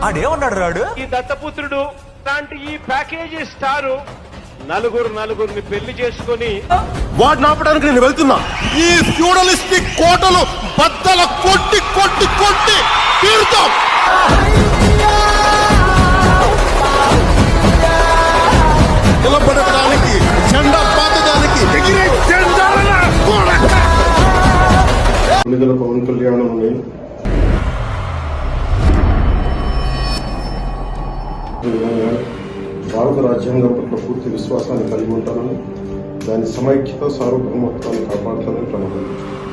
ఆడేమన్నాడు రాడు? ఈ దత్తపుత్రుడు లాంటి ఈ ప్యాకేజీ స్టారు నలుగురిని పెళ్లి చేసుకుని వాడిని ఆపడానికి నేను వెళ్తున్నా. ఈ ఫ్యూడలిస్టిక్ కోటలు బద్దల కొట్టి కొట్టి కొట్టి తీరుతాం. నిలబడడానికి జెండా పాతడానికి విడుదల పవన్ కళ్యాణ్ భారత రాజ్యాంగం పట్ల పూర్తి విశ్వాసాన్ని కలిగి ఉంటానని, దాని సమైక్యత సార్వభౌమత్వాన్ని కాపాడుతానని ప్రమాణం చేస్తున్నాను.